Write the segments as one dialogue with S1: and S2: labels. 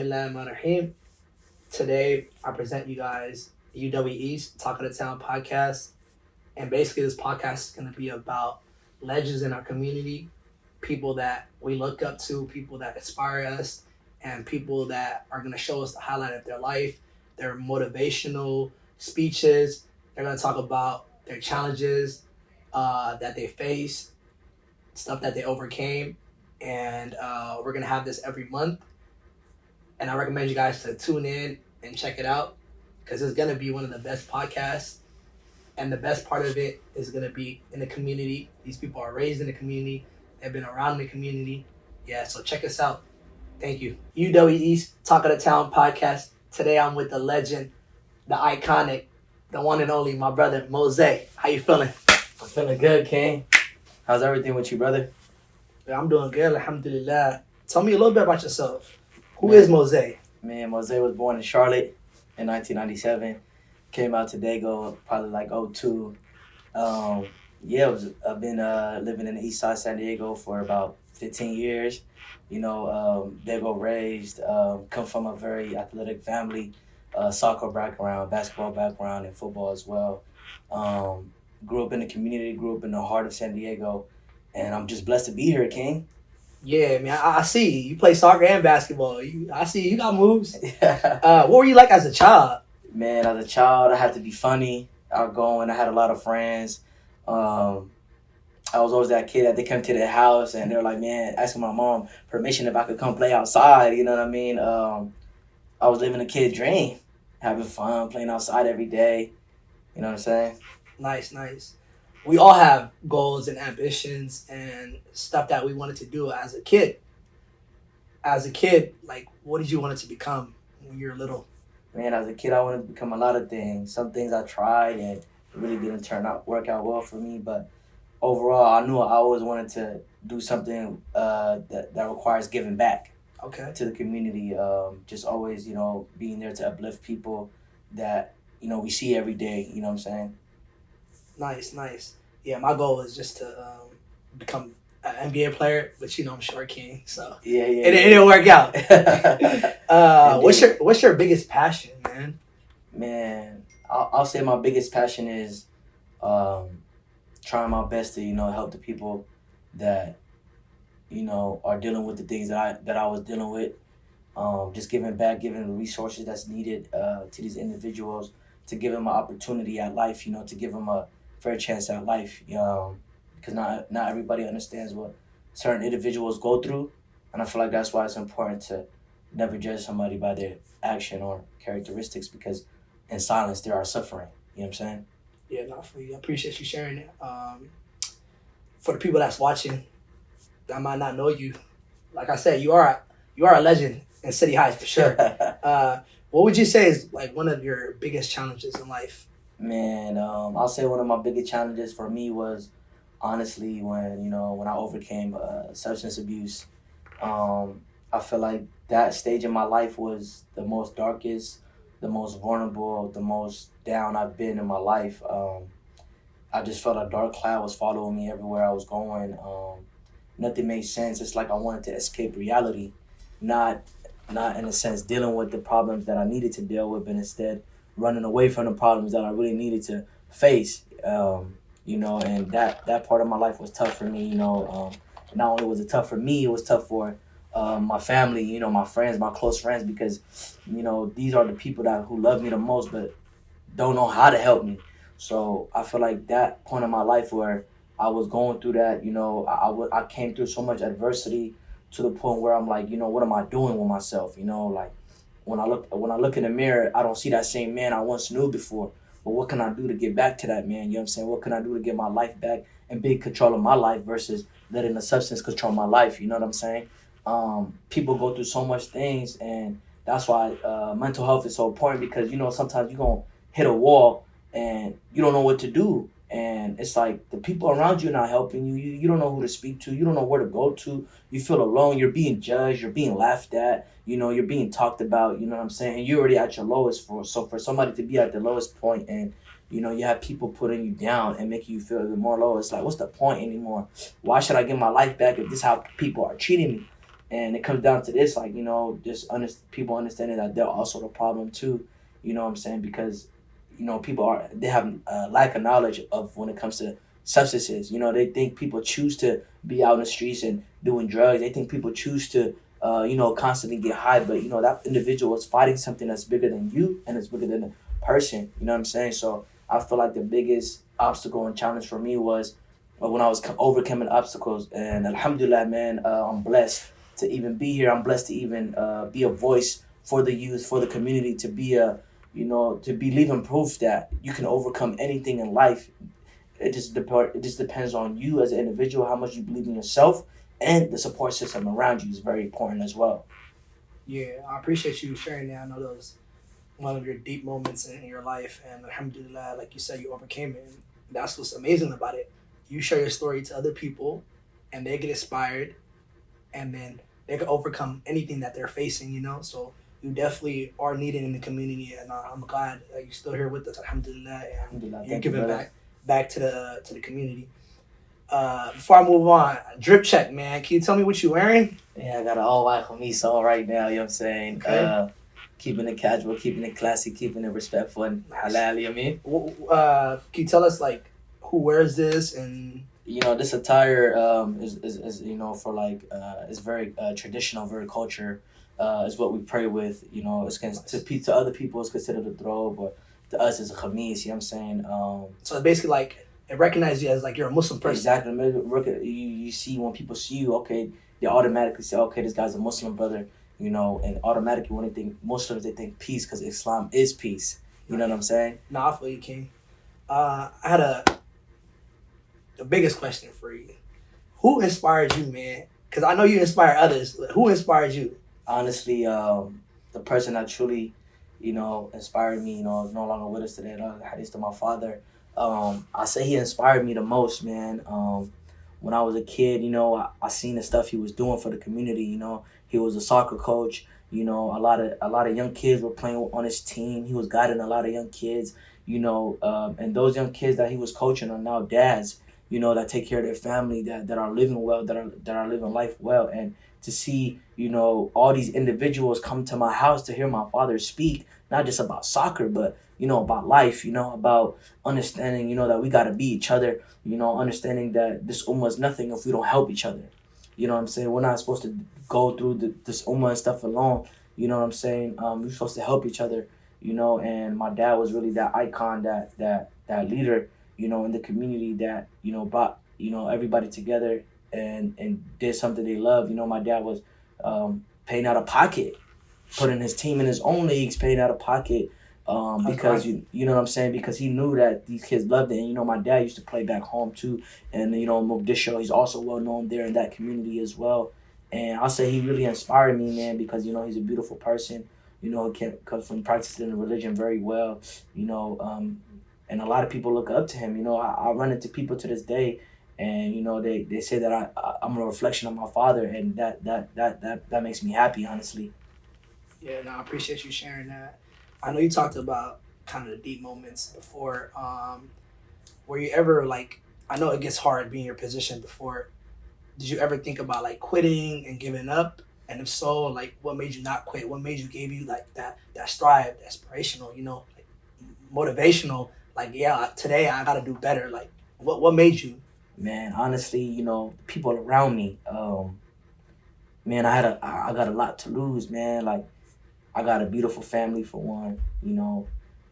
S1: Bismillahirrahmanirrahim. Today, I present you guys UWE's Talk of the Town podcast. And basically, this podcast is going to be about legends in our community, people that we look up to, people that inspire us, and people that are going to show us the highlight of their life, their motivational speeches. They're going to talk about their challenges that they faced, stuff that they overcame. And we're going to have this every month. And I recommend you guys to tune in and check it out because it's going to be one of the best podcasts. And the best part of it is going to be in the community. These people are raised in the community. They've been around the community. Yeah, so check us out. Thank you. UWE's Talk of the Town podcast. Today I'm with the legend, the iconic, the one and only, my brother, MoZayy. How you feeling?
S2: I'm feeling good, King. How's everything with you, brother?
S1: Yeah, I'm doing good, alhamdulillah. Tell me a little bit about yourself. Who is MoZayy?
S2: Man, MoZayy was born in Charlotte in 1997. Came out to Dago probably like '02. I've been living in the east side of San Diego for about 15 years. Dago raised, come from a very athletic family, soccer background, basketball background, and football as well. Grew up in the community, grew up in the heart of San Diego, and I'm just blessed to be here, King.
S1: Yeah, man, I see. You play soccer and basketball. I see you got moves.
S2: Yeah.
S1: What were you like as a child?
S2: Man, as a child, I had to be funny, outgoing. I had a lot of friends. I was always that kid that they come to the house and they're like, man, asking my mom permission if I could come play outside. You know what I mean? I was living a kid dream, having fun, playing outside every day. You know what I'm saying?
S1: Nice. We all have goals and ambitions and stuff that we wanted to do as a kid. As a kid, like, what did you want it to become when you were little?
S2: Man, as a kid, I wanted to become a lot of things. Some things I tried and it really didn't work out well for me. But overall, I knew I always wanted to do something that requires giving back.
S1: Okay.
S2: To the community. Just always, being there to uplift people that, we see every day. You know what I'm saying?
S1: Nice. Yeah, my goal is just to become an NBA player, but I'm short king, so it didn't work out. What's your biggest passion, man?
S2: Man, I'll say my biggest passion is trying my best to help the people that are dealing with the things that I was dealing with. Just giving back, giving the resources that's needed to these individuals, to give them an opportunity at life, to give them a fair chance at life, because not everybody understands what certain individuals go through, and I feel like that's why it's important to never judge somebody by their action or characteristics, because in silence they are suffering. You know what I'm saying?
S1: Yeah, not for you. I appreciate you sharing it. For the people that's watching that might not know you, like I said, you are a legend in City Heights for sure. What would you say is like one of your biggest challenges in life?
S2: Man, I'll say one of my biggest challenges for me was honestly when I overcame substance abuse. I feel like that stage in my life was the most darkest, the most vulnerable, the most down I've been in my life. I just felt a dark cloud was following me everywhere I was going. Nothing made sense. It's like I wanted to escape reality, not in a sense dealing with the problems that I needed to deal with, but instead running away from the problems that I really needed to face. And that part of my life was tough for me. Not only was it tough for me, it was tough for my family, my friends, my close friends, because these are the people who love me the most but don't know how to help me. So I feel like that point in my life where I was going through that, I came through so much adversity to the point where I'm like, what am I doing with myself? Like when I look in the mirror, I don't see that same man I once knew before. But what can I do to get back to that man? You know what I'm saying? What can I do to get my life back and be in control of my life versus letting the substance control my life? You know what I'm saying? People go through so much things, and that's why mental health is so important, because sometimes you're gonna hit a wall and you don't know what to do, and it's like the people around you are not helping you. You don't know who to speak to. You don't know where to go to. You feel alone. You're being judged. You're being laughed at. You're being talked about. You know what I'm saying? And you're already at your lowest. So for somebody to be at the lowest point and you have people putting you down and making you feel even more low, it's like, what's the point anymore? Why should I get my life back if this is how people are treating me? And it comes down to this, like, just people understanding that they're also the problem too. You know what I'm saying? Because, they have a lack of knowledge of when it comes to substances. They think people choose to be out in the streets and doing drugs. They think people choose to, constantly get high. But, that individual is fighting something that's bigger than you and it's bigger than the person. You know what I'm saying? So I feel like the biggest obstacle and challenge for me was when I was overcoming obstacles. And alhamdulillah, man, I'm blessed to even be here. I'm blessed to even be a voice for the youth, for the community, to be to be living proof that you can overcome anything in life. It just depends on you as an individual, how much you believe in yourself, and the support system around you is very important as well.
S1: Yeah, I appreciate you sharing that. I know that was one of your deep moments in your life, and alhamdulillah, like you said, you overcame it. And that's what's amazing about it. You share your story to other people, and they get inspired, and then they can overcome anything that they're facing. So you definitely are needed in the community, and I'm glad that you're still here with us. Alhamdulillah, and you're giving back to the community. Before I move on, drip check, man. Can you tell me what you're wearing?
S2: Yeah, I got an all-white Kobe on right now, you know what I'm saying?
S1: Okay.
S2: Keeping it casual, keeping it classy, keeping it respectful and halal, you know what I mean?
S1: Can you tell us, like, who wears this? And
S2: this attire is for like it's very traditional, very culture. Is what we pray with. To other people it's considered a throw, but to us it's a khamis. You know what I'm saying?
S1: So it's basically like it recognizes you as like you're a Muslim person.
S2: Exactly. You see when people see you, okay, they automatically say, okay, this guy's a Muslim brother. And automatically when they think Muslims, they think peace because Islam is peace. You know what I'm saying?
S1: Nah, I feel you, King. I had the biggest question for you. Who inspired you, man? Because I know you inspire others. Who inspired you?
S2: Honestly, the person that truly, inspired me, is no longer with us today. Hadith to my father. I say he inspired me the most, man. When I was a kid, I seen the stuff he was doing for the community. He was a soccer coach. A lot of young kids were playing on his team. He was guiding a lot of young kids. And those young kids that he was coaching are now dads. That take care of their family, that are living well, that are living life well, and to see, all these individuals come to my house to hear my father speak, not just about soccer, but, about life, about understanding, that we got to be each other, understanding that this ummah is nothing if we don't help each other. You know what I'm saying? We're not supposed to go through this ummah and stuff alone. You know what I'm saying? We're supposed to help each other, and my dad was really that icon, that leader, in the community that, brought, everybody together and did something they love. My dad was paying out of pocket, putting his team in his own leagues, paying out of pocket because, you know what I'm saying? Because he knew that these kids loved it. And, my dad used to play back home too. And, Mogadishu, he's also well known there in that community as well. And I'll say he really inspired me, man, because, he's a beautiful person. He comes from practicing the religion very well, and a lot of people look up to him. I run into people to this day, and they say that I'm a reflection of my father, and that makes me happy, honestly.
S1: Yeah, no, I appreciate you sharing that. I know you talked about kind of the deep moments before. Were you ever like? I know it gets hard being in your position before. Did you ever think about like quitting and giving up? And if so, like what made you not quit? What made you give you like that strive, aspirational, like motivational? Like, yeah, today I gotta do better. Like, what made you?
S2: Man, honestly, people around me. Man, I got a lot to lose, man. Like, I got a beautiful family for one.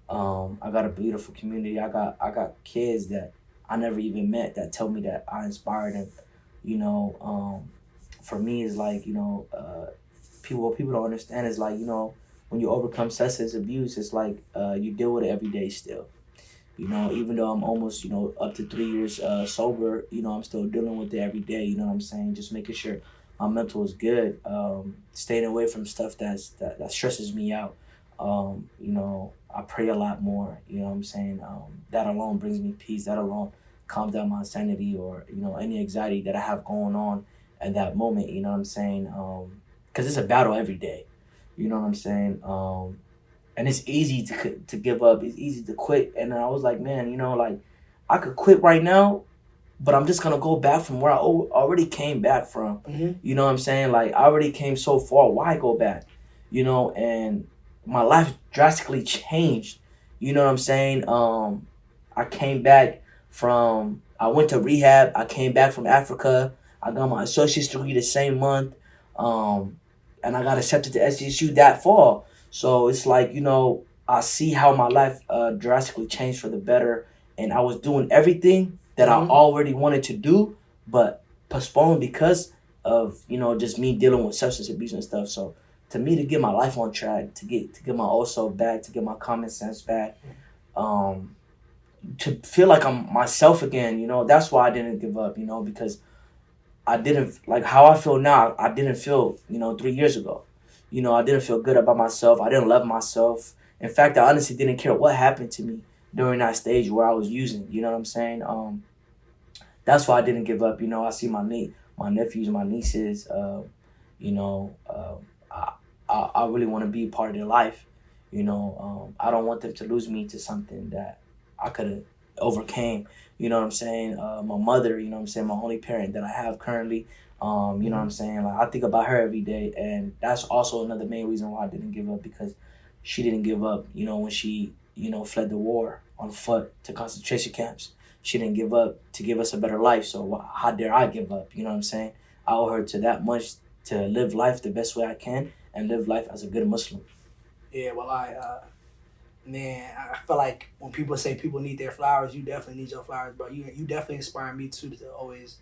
S2: I got a beautiful community. I got kids that I never even met that tell me that I inspired them. For me, it's like people don't understand is like when you overcome substance abuse, it's like you deal with it every day still. Even though I'm almost, up to 3 years sober, I'm still dealing with it every day. You know what I'm saying? Just making sure my mental is good. Staying away from stuff that stresses me out. I pray a lot more. You know what I'm saying? That alone brings me peace. That alone calms down my sanity or, any anxiety that I have going on at that moment. You know what I'm saying? Because it's a battle every day. You know what I'm saying? And it's easy to give up. It's easy to quit. And I was like, man, like I could quit right now but I'm just gonna go back from where I already came back from. You know what I'm saying? Like, I already came so far. Why go back? You know, and my life drastically changed. You know what I'm saying? I came back from. I went to rehab. I came back from Africa. I got my associate's degree the same month, and I got accepted to SDSU that fall. So it's like, I see how my life drastically changed for the better, and I was doing everything that I already wanted to do, but postponed because of just me dealing with substance abuse and stuff. So to me, to get my life on track, to get my old self back, to get my common sense back, to feel like I'm myself again, that's why I didn't give up, because I didn't like how I feel now. I didn't feel 3 years ago. I didn't feel good about myself. I didn't love myself. In fact, I honestly didn't care what happened to me during that stage where I was using. You know what I'm saying? That's why I didn't give up. I see my nephews, my nieces. I really want to be part of their life. I don't want them to lose me to something that I could have overcame. You know what I'm saying? My mother, my only parent that I have currently. You know what I'm saying? Like, I think about her every day, and that's also another main reason why I didn't give up, because she didn't give up, when she, fled the war on foot to concentration camps. She didn't give up to give us a better life. So how dare I give up? You know what I'm saying? I owe her to that much, to live life the best way I can and live life as a good Muslim.
S1: Yeah, well, man, I feel like when people say people need their flowers, you definitely need your flowers, bro. You definitely inspire me too to always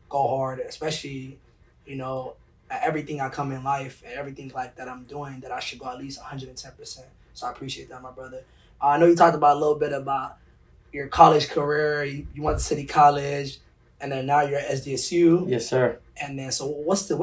S1: go hard, especially, at everything I come in life and everything like that I'm doing, that I should go at least 110%. So I appreciate that, my brother. I know you talked about a little bit about your college career. You went to City College, and then now you're at SDSU.
S2: Yes, sir.
S1: And then, so what's the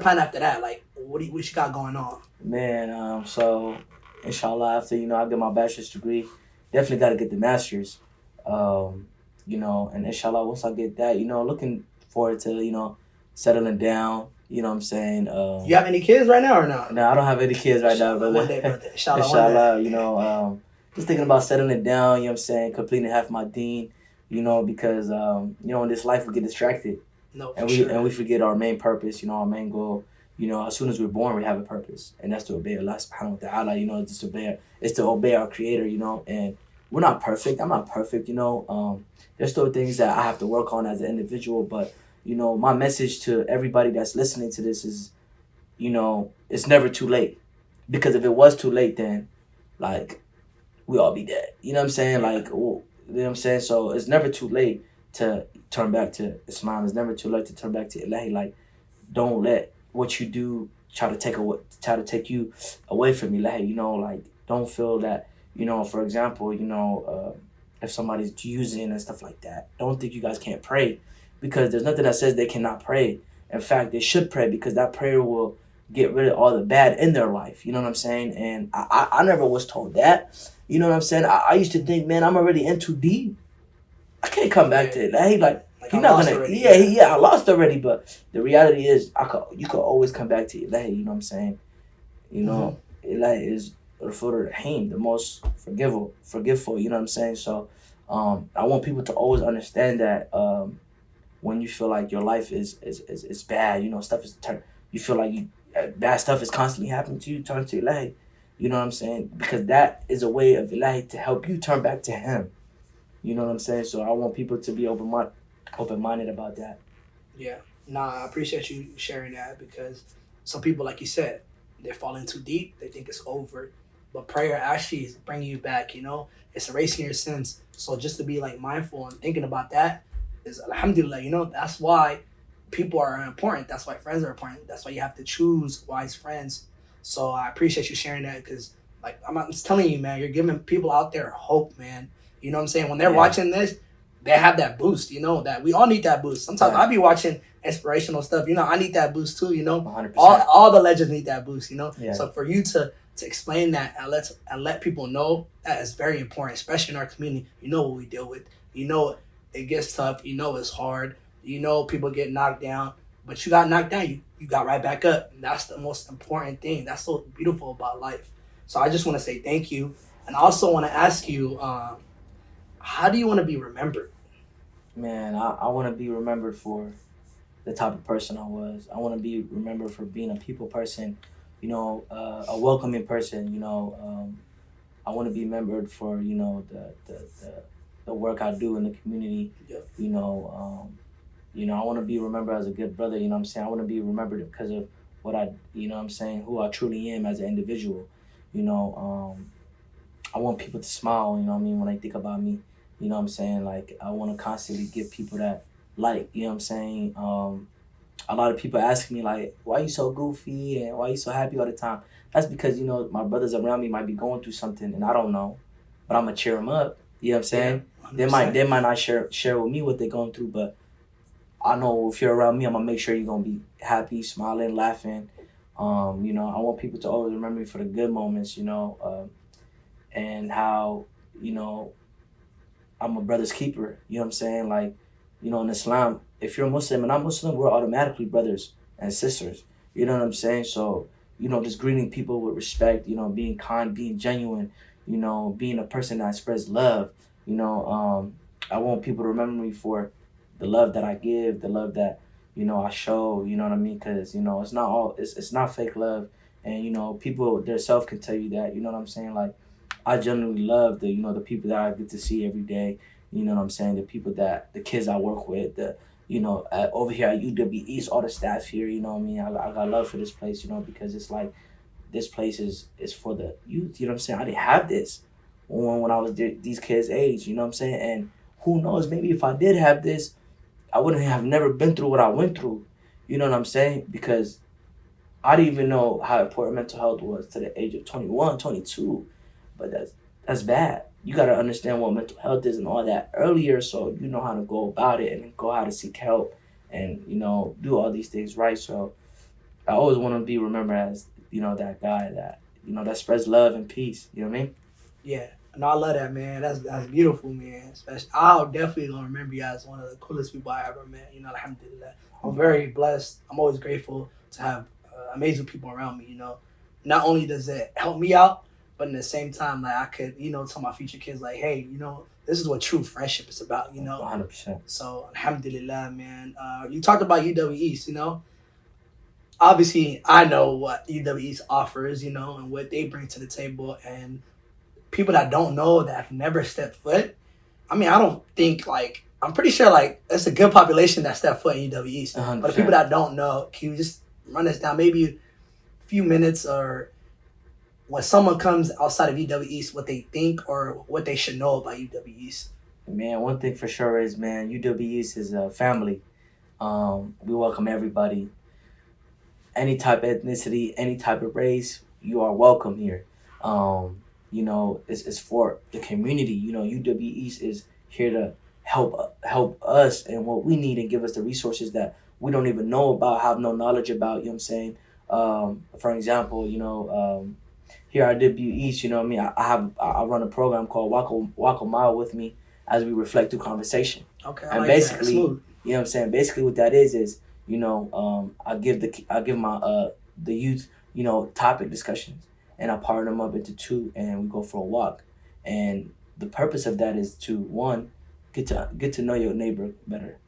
S1: plan after that? Like, what you got going on?
S2: Man, so inshallah, after I get my bachelor's degree, definitely got to get the master's. And inshallah, once I get that, looking forward to settling down. You know what I'm saying?
S1: You have any kids right now or not?
S2: No, I don't have any kids right now, brother.
S1: One day, brother. Inshallah,
S2: inshallah, just thinking about settling it down. You know what I'm saying? Completing half my deen. Because in this life we get distracted.
S1: No,
S2: and we forget our main purpose. Our main goal. As soon as we're born, we have a purpose, and that's to obey Allah subhanahu wa ta'ala. It's to obey our Creator. And we're not perfect. I'm not perfect. There's still things that I have to work on as an individual, but my message to everybody that's listening to this is, it's never too late. Because if it was too late, then, like, we all be dead. You know what I'm saying? Like, you know what I'm saying? So it's never too late to turn back to Islam. It's never too late to turn back to Ilahi. Like, don't let what you do try to take you away from Ilahi. Like, don't feel that, for example, if somebody's using and stuff like that, don't think you guys can't pray, because there's nothing that says they cannot pray. In fact, they should pray, because that prayer will get rid of all the bad in their life. You know what I'm saying? And I never was told that. You know what I'm saying? I used to think, man, I'm already in too deep. I can't come back to it. Like he's not gonna. Already. I lost already. But the reality is, you could always come back to Ilahi. You know what I'm saying? Ilahi is Rafur Rahim, the most forgiveful. You know what I'm saying? So, I want people to always understand that when you feel like your life is bad, stuff is you feel like bad stuff is constantly happening to you, turn to Ilahi. You know what I'm saying? Because that is a way of Ilahi to help you turn back to Him. You know what I'm saying? So I want people to be open-minded about that.
S1: Yeah. I appreciate you sharing that, because some people, like you said, they're falling too deep. They think it's over. But prayer actually is bringing you back, It's erasing your sins. So just to be, like, mindful and thinking about that is, alhamdulillah, that's why people are important. That's why friends are important. That's why you have to choose wise friends. So I appreciate you sharing that, because, like, I'm just telling you, man, you're giving people out there hope, man. You know what I'm saying? When they're watching this, they have that boost, that we all need that boost. Sometimes I be watching inspirational stuff, I need that boost too,
S2: 100%.
S1: All the legends need that boost,
S2: Yeah.
S1: So for you to explain that and let people know, that is very important, especially in our community. What we deal with. It gets tough. It's hard. People get knocked down, but you got knocked down, you got right back up. And that's the most important thing. That's so beautiful about life. So I just want to say thank you, and I also want to ask you, how do you want to be remembered?
S2: Man, I want to be remembered for the type of person I was. I want to be remembered for being a people person, a welcoming person. I want to be remembered for the work I do in the community.
S1: Yep.
S2: I want to be remembered as a good brother. You know what I'm saying? I want to be remembered because of what I, you know what I'm saying, who I truly am as an individual. You know, I want people to smile. You know what I mean? When they think about me, you know what I'm saying? Like I want to constantly give people that light. You know what I'm saying? A lot of people ask me like, why you so goofy and why you so happy all the time? That's because my brothers around me might be going through something and I don't know, but I'm gonna cheer them up. You know what I'm saying?
S1: Yeah,
S2: they might not share with me what they're going through, but I know if you're around me, I'm gonna make sure you're gonna be happy, smiling, laughing. I want people to always remember me for the good moments. And how I'm a brother's keeper. You know what I'm saying? Like, in Islam, if you're a Muslim and I'm Muslim, we're automatically brothers and sisters. You know what I'm saying? So, just greeting people with respect, being kind, being genuine, being a person that spreads love. I want people to remember me for the love that I give, the love that, I show, you know what I mean? Because, it's not fake love. And, people themselves can tell you that, you know what I'm saying? Like, I genuinely love the people that I get to see every day. You know what I'm saying? The kids I work with, over here at UW East, all the staff here, you know what I mean? I got love for this place, because it's like, this place is for the youth, you know what I'm saying? I didn't have this when I was these kids' age, you know what I'm saying? And who knows, maybe if I did have this, I wouldn't have never been through what I went through, you know what I'm saying? Because I didn't even know how important mental health was to the age of 21, 22. But that's bad. You got to understand what mental health is and all that earlier, so you know how to go about it and go how to seek help and do all these things right. So I always want to be remembered as that guy that that spreads love and peace. You know what I mean?
S1: Yeah. No, I love that, man. That's beautiful, man. Especially, I'll definitely gonna remember you as one of the coolest people I ever met. Alhamdulillah. I'm very blessed. I'm always grateful to have amazing people around me. Not only does it help me out, but in the same time, like I could, tell my future kids, like, hey, this is what true friendship is about.
S2: 100%.
S1: So, alhamdulillah, man. You talked about UW East. Obviously, I know what UW East offers, and what they bring to the table, and people that don't know, that have never stepped foot. I mean, I don't think I'm pretty sure it's a good population that stepped foot in UW East.
S2: 100%.
S1: But the people that don't know, can you just run this down maybe a few minutes, or when someone comes outside of UW East, what they think or what they should know about UW East?
S2: Man, one thing for sure is, man, UW East is a family. We welcome everybody. Any type of ethnicity, any type of race, you are welcome here. It's for the community. UW East is here to help us and what we need and give us the resources that we don't even know about, have no knowledge about. You know what I'm saying? For example, here at UW East, you know what I mean? I run a program called Walk a Mile with me as we reflect through conversation.
S1: Okay,
S2: and basically, you know what I'm saying? Basically, what that is I give my the youth topic discussions, and I partner them up into two, and we go for a walk. And the purpose of that is to, one, get to know your neighbor better.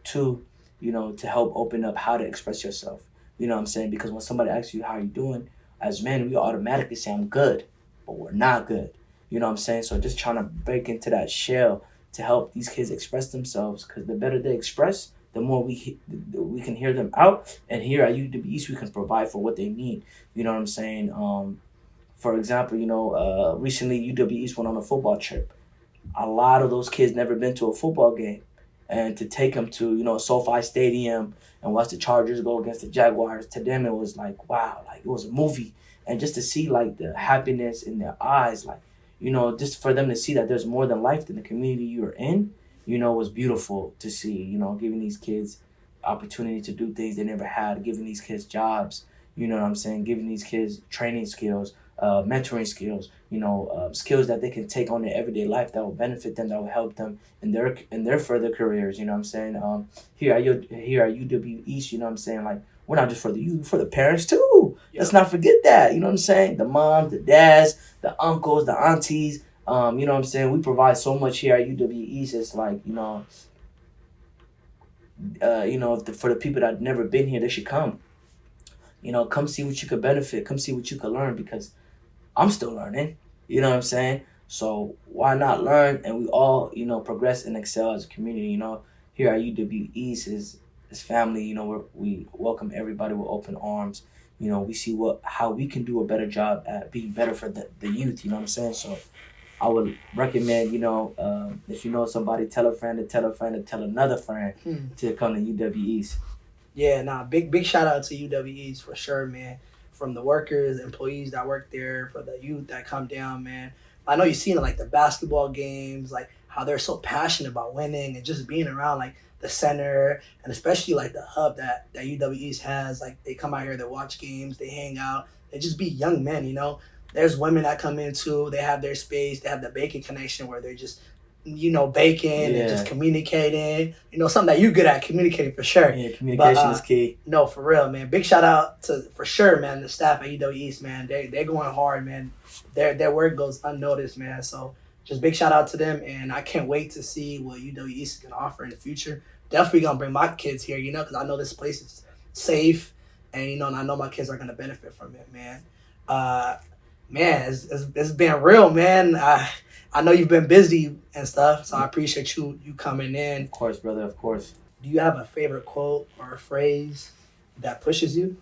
S2: Two, to help open up how to express yourself. You know what I'm saying? Because when somebody asks you how you doing, as men, we automatically say, I'm good, but we're not good. You know what I'm saying? So just trying to break into that shell to help these kids express themselves, because the better they express, the more we can hear them out. And here at UW East, we can provide for what they need. You know what I'm saying? For example, recently UW East went on a football trip. A lot of those kids never been to a football game. And to take them to, SoFi Stadium and watch the Chargers go against the Jaguars, to them it was like, wow, like it was a movie. And just to see like the happiness in their eyes, like, just for them to see that there's more than life than the community you're in, was beautiful to see, giving these kids opportunity to do things they never had, giving these kids jobs, you know what I'm saying, giving these kids training skills, mentoring skills, skills that they can take on their everyday life that will benefit them, that will help them in their further careers. You know what I'm saying? Here at UW East, you know what I'm saying? Like, we're not just for the youth, for the parents too. Yep. Let's not forget that. You know what I'm saying? The moms, the dads, the uncles, the aunties. You know what I'm saying? We provide so much here at UW East. It's like, for the people that never been here, they should come. Come see what you could benefit. Come see what you could learn, because I'm still learning. You know what I'm saying? So why not learn, and we all, progress and excel as a community. Here at UW East is family. We welcome everybody with open arms. We see how we can do a better job at being better for the youth. You know what I'm saying? So I would recommend, if you know somebody, tell a friend to tell a friend to tell another friend to come to UW East.
S1: Yeah, big shout out to UW East for sure, man. From the workers, employees that work there, for the youth that come down, man. I know you've seen like the basketball games, like how they're so passionate about winning and just being around like the center, and especially like the hub that UW East has. Like they come out here, they watch games, they hang out, they just be young men, There's women that come in too, they have their space, they have the bacon connection where they're just, baking and just communicating. Something that you're good at, communicating for sure.
S2: Yeah, communication is key.
S1: No, for real, man. Big shout out to, for sure, man, the staff at UW East, man. They're going hard, man. Their work goes unnoticed, man. So just big shout out to them, and I can't wait to see what UW East is going to offer in the future. Definitely going to bring my kids here, because I know this place is safe, and, and I know my kids are going to benefit from it, man. Man, it's been real, man. I know you've been busy and stuff, so I appreciate you coming in.
S2: Of course, brother, of course.
S1: Do you have a favorite quote or a phrase that pushes you?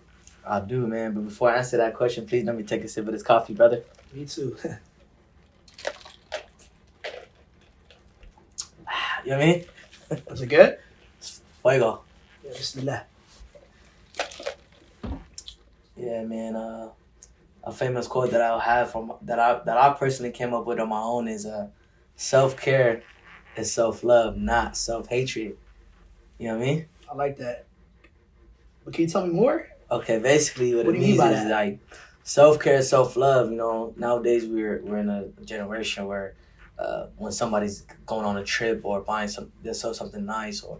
S2: I do, man. But before I answer that question, please let me take a sip of this coffee, brother.
S1: Me too.
S2: You know what I mean?
S1: Was it good?
S2: Fuego.
S1: Yeah, bismillah.
S2: Yeah, man. A famous quote that I'll have that I personally came up with on my own is self-care is self-love, not self-hatred. You know what I mean?
S1: I like that. But can you tell me more?
S2: Okay, basically what it means is like self-care is self-love. Nowadays we're in a generation where when somebody's going on a trip or buying something nice, or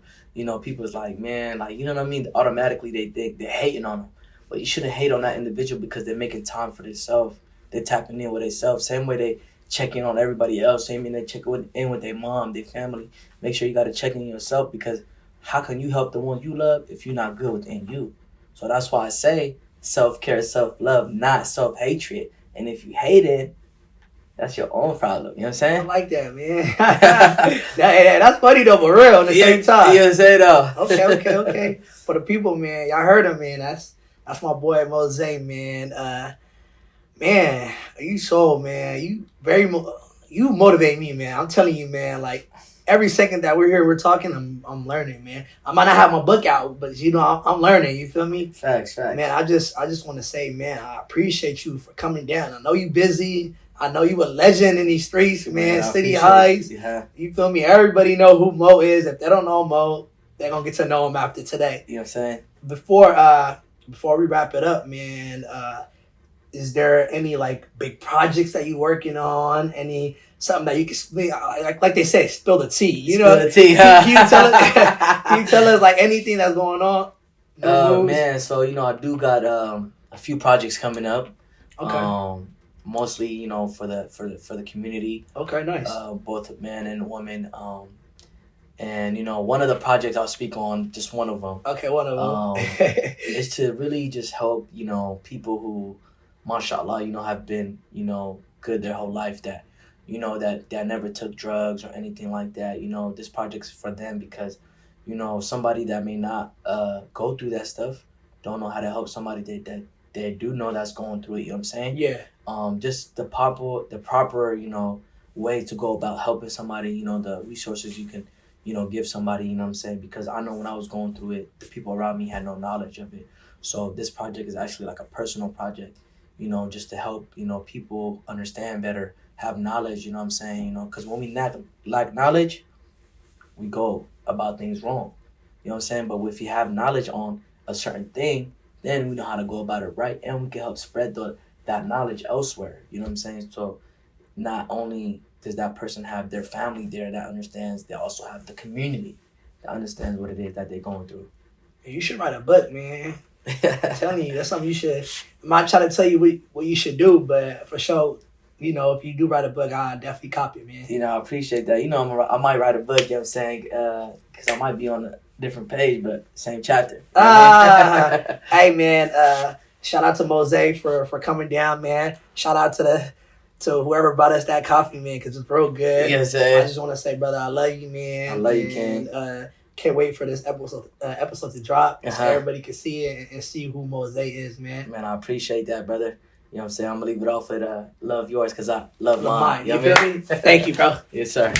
S2: people's like, man, like, you know what I mean? Automatically they think they're hating on them. But you shouldn't hate on that individual because they're making time for themselves. They're tapping in with themselves. Same way they check in on everybody else. Same way they check in with their mom, their family. Make sure you got to check in yourself, because how can you help the ones you love if you're not good within you? So that's why I say self-care, self-love, not self-hatred. And if you hate it, that's your own problem. You know what I'm saying?
S1: I like that, man. That's funny though, for real, at the same time.
S2: You know what I'm saying, though?
S1: Okay. For the people, man, y'all heard him, man. That's my boy MoZayy, man. Man, you you motivate me, man. I'm telling you, man, like every second that we're here, we're talking, I'm learning, man. I might not have my book out, but I'm learning, you feel me?
S2: Facts.
S1: Man, I just want to say, man, I appreciate you for coming down. I know you busy. I know you a legend in these streets, man. City Heights.
S2: Yeah.
S1: You feel me? Everybody know who Mo is. If they don't know Mo, they're gonna get to know him after today.
S2: You know what I'm saying?
S1: Before we wrap it up, man, is there any like big projects that you working on? Something that you can like they say, spill the tea.
S2: Spill the tea. Huh?
S1: Can you tell us like anything that's going on?
S2: Man, so I do got a few projects coming up.
S1: Okay.
S2: Mostly for the community.
S1: Okay, nice.
S2: Both men and women. And one of the projects I'll speak on, just one of them.
S1: Okay, one of them.
S2: Is to really just help people who, mashallah, have been good their whole life, that that never took drugs or anything like that. This project's for them, because somebody that may not go through that stuff don't know how to help somebody that they do know that's going through it. You know what I'm saying?
S1: Yeah.
S2: Just the proper way to go about helping somebody. The resources you can give somebody. You know what I'm saying? Because I know when I was going through it, the people around me had no knowledge of it. So this project is actually like a personal project. Just to help people understand better, have knowledge. You know what I'm saying? Because when we lack knowledge, we go about things wrong. You know what I'm saying? But if you have knowledge on a certain thing, then we know how to go about it right, and we can help spread that knowledge elsewhere. You know what I'm saying? So not only does that person have their family there that understands, they also have the community that understands what it is that they're going through.
S1: You should write a book, man. I'm telling you, that's something you should. I'm not trying to tell you what you should do, but for sure, if you do write a book, I'll definitely copy it, man.
S2: I appreciate that. I might write a book, you know what I'm saying? Because I might be on different page, but same chapter.
S1: Hey man, shout out to MoZayy for coming down, man. Shout out to whoever brought us that coffee, man, because it's real good.
S2: Yes,
S1: I
S2: sir.
S1: just want to say, brother, I love you, man.
S2: I love you, Ken.
S1: Can't wait for this episode to drop so
S2: Uh-huh.
S1: everybody can see it and see who MoZayy is, man.
S2: Man, I appreciate that, brother. You know what I'm saying? I'm going to leave it off with love yours because I love
S1: Love
S2: mine.
S1: You
S2: know what I
S1: feel
S2: mean?
S1: me? Thank you, bro.
S2: Yes, sir.